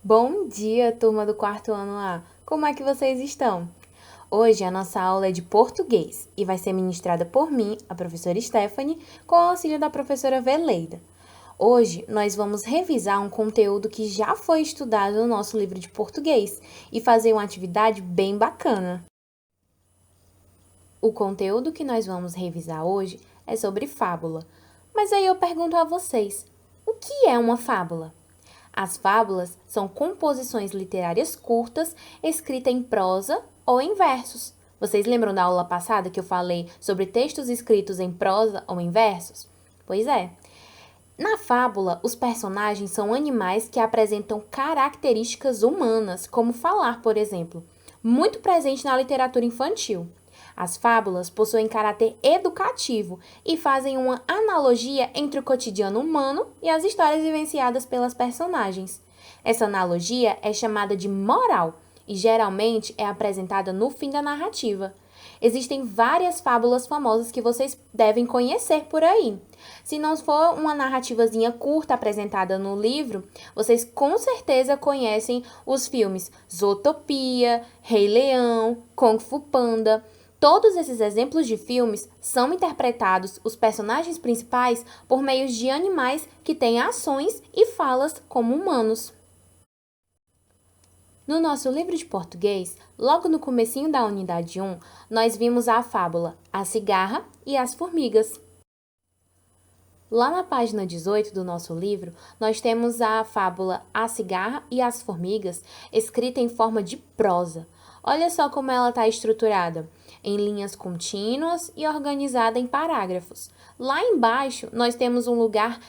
Bom dia, turma do quarto ano A! Como é que vocês estão? Hoje a nossa aula é de português e vai ser ministrada por mim, a professora Stephanie, com o auxílio da professora Veleida. Hoje nós vamos revisar um conteúdo que já foi estudado no nosso livro de português e fazer uma atividade bem bacana. O conteúdo que nós vamos revisar hoje é sobre fábula. Mas aí eu pergunto a vocês, o que é uma fábula? As fábulas são composições literárias curtas, escritas em prosa ou em versos. Vocês lembram da aula passada que eu falei sobre textos escritos em prosa ou em versos? Pois é. Na fábula, os personagens são animais que apresentam características humanas, como falar, por exemplo, muito presente na literatura infantil. As fábulas possuem caráter educativo e fazem uma analogia entre o cotidiano humano e as histórias vivenciadas pelas personagens. Essa analogia é chamada de moral e geralmente é apresentada no fim da narrativa. Existem várias fábulas famosas que vocês devem conhecer por aí. Se não for uma narrativazinha curta apresentada no livro, vocês com certeza conhecem os filmes Zootopia, Rei Leão, Kung Fu Panda. Todos esses exemplos de filmes são interpretados os personagens principais por meio de animais que têm ações e falas como humanos. No nosso livro de português, logo no comecinho da unidade 1, nós vimos a fábula A Cigarra e as Formigas. Lá na página 18 do nosso livro, nós temos a fábula A Cigarra e as Formigas, escrita em forma de prosa. Olha só como ela está estruturada, em linhas contínuas e organizada em parágrafos. Lá embaixo, nós temos um lugar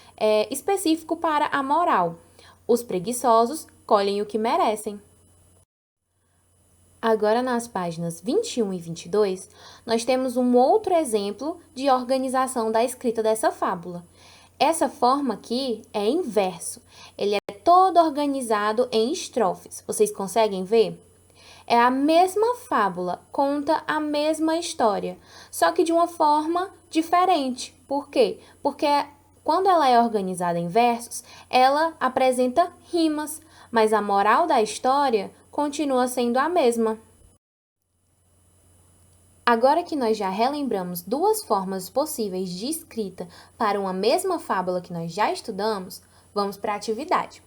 específico para a moral. Os preguiçosos colhem o que merecem. Agora, nas páginas 21 e 22, nós temos um outro exemplo de organização da escrita dessa fábula. Essa forma aqui é em verso. Ele é todo organizado em estrofes. Vocês conseguem ver? É a mesma fábula, conta a mesma história, só que de uma forma diferente. Por quê? Porque quando ela é organizada em versos, ela apresenta rimas, mas a moral da história continua sendo a mesma. Agora que nós já relembramos duas formas possíveis de escrita para uma mesma fábula que nós já estudamos, vamos para a atividade.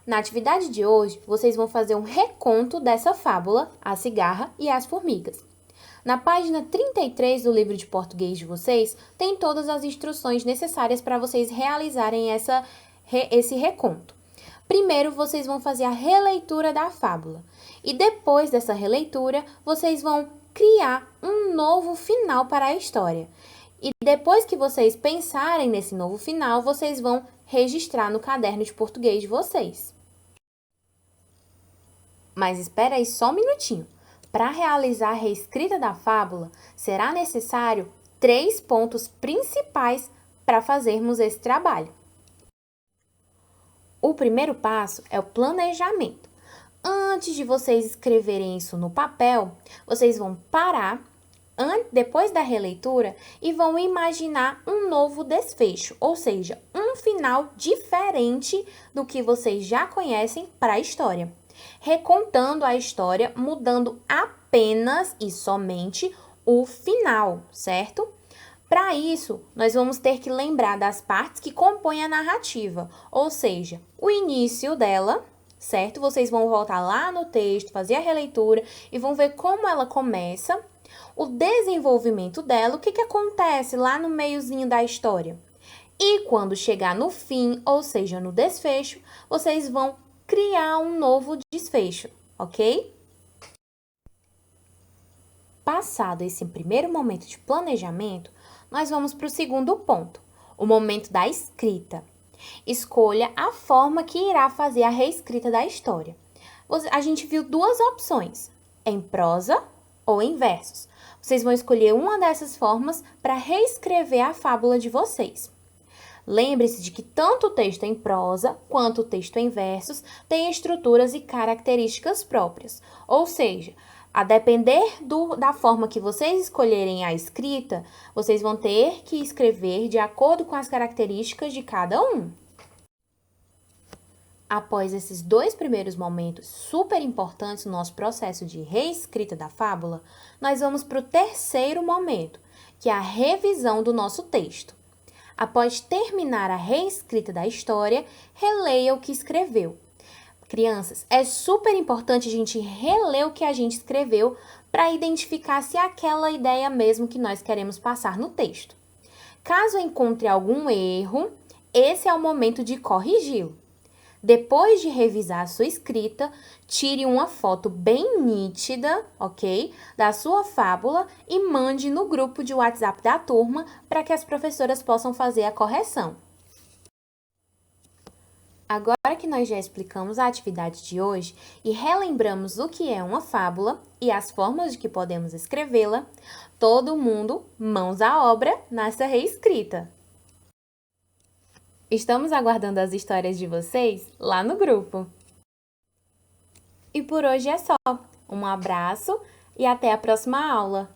Na atividade de hoje, vocês vão fazer um reconto dessa fábula, A Cigarra e as Formigas. Na página 33 do livro de português de vocês, tem todas as instruções necessárias para vocês realizarem esse reconto. Primeiro, vocês vão fazer a releitura da fábula. E depois dessa releitura, vocês vão criar um novo final para a história. E depois que vocês pensarem nesse novo final, vocês vão registrar no caderno de português de vocês. Mas espera aí só um minutinho. Para realizar a reescrita da fábula, será necessário 3 pontos principais para fazermos esse trabalho. O primeiro passo é o planejamento. Antes de vocês escreverem isso no papel, vocês vão parar depois da releitura e vão imaginar um novo desfecho, ou seja, um final diferente do que vocês já conhecem para a história. Recontando a história, mudando apenas e somente o final, certo? Para isso, nós vamos ter que lembrar das partes que compõem a narrativa, ou seja, o início dela, certo? Vocês vão voltar lá no texto, fazer a releitura e vão ver como ela começa, o desenvolvimento dela, o que acontece lá no meiozinho da história. E quando chegar no fim, ou seja, no desfecho, vocês vão criar um novo desfecho, ok? Passado esse primeiro momento de planejamento, nós vamos para o segundo ponto, o momento da escrita. Escolha a forma que irá fazer a reescrita da história. A gente viu duas opções, em prosa ou em versos. Vocês vão escolher uma dessas formas para reescrever a fábula de vocês. Lembre-se de que tanto o texto em prosa quanto o texto em versos têm estruturas e características próprias, ou seja, a depender da forma que vocês escolherem a escrita, vocês vão ter que escrever de acordo com as características de cada um. Após esses dois primeiros momentos super importantes no nosso processo de reescrita da fábula, nós vamos para o terceiro momento, que é a revisão do nosso texto. Após terminar a reescrita da história, releia o que escreveu. Crianças, é super importante a gente reler o que a gente escreveu para identificar se é aquela ideia mesmo que nós queremos passar no texto. Caso encontre algum erro, esse é o momento de corrigi-lo. Depois de revisar a sua escrita, tire uma foto bem nítida, ok? Da sua fábula e mande no grupo de WhatsApp da turma para que as professoras possam fazer a correção. Agora que nós já explicamos a atividade de hoje e relembramos o que é uma fábula e as formas de que podemos escrevê-la, todo mundo, mãos à obra nessa reescrita! Estamos aguardando as histórias de vocês lá no grupo. E por hoje é só. Um abraço e até a próxima aula!